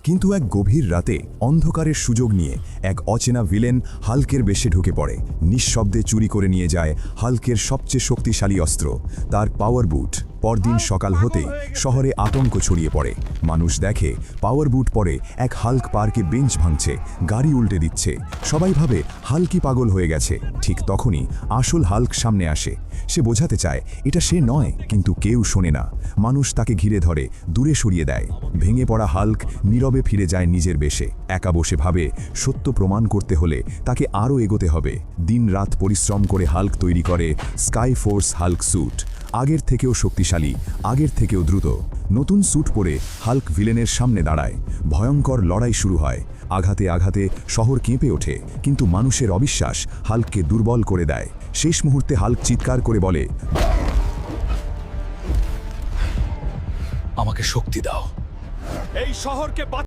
কিন্তু এক গভীর রাতে অন্ধকারের সুযোগ নিয়ে এক অচেনা ভিলেন হাল্কের বেশে ঢুকে পড়ে। নিঃশব্দে চুরি করে নিয়ে যায় হাল্কের সবচেয়ে শক্তিশালী অস্ত্র, তার পাওয়ার বুট। পরদিন সকাল হতেই শহরে আতঙ্ক ছড়িয়ে পড়ে। মানুষ দেখে পাওয়ার বুট পরে এক হাল্ক পার্কে বেঞ্চ ভাঙছে, গাড়ি উল্টে দিচ্ছে। সবাই ভাবে হাল্কই পাগল হয়ে গেছে। ঠিক তখনই আসল হাল্ক সামনে আসে। সে বোঝাতে চায় এটা সে নয়, কিন্তু কেউ শোনে না। মানুষ তাকে ঘিরে ধরে, দূরে সরিয়ে দেয়। ভেঙে পড়া হাল্ক নীরবে ফিরে যায় নিজের বেশে। একা বসে ভাবে সত্য প্রমাণ করতে হলে তাকে আরও এগোতে হবে। দিন রাত পরিশ্রম করে হাল্ক তৈরি করে স্কাই ফোর্স হাল্ক স্যুট। আগের থেকেও শক্তিশালী, আগের থেকেও দ্রুত। নতুন স্যুট পরে হাল্ক ভিলেনের সামনে দাঁড়ায়। ভয়ঙ্কর লড়াই শুরু হয়। আঘাতে আঘাতে শহর কেঁপে ওঠে, কিন্তু মানুষের অবিশ্বাস হাল্ককে দুর্বল করে দেয়। শেষ মুহূর্তে হাল্ক চিৎকার করে বলে, আমাকে শক্তি দাও। এই শহরকে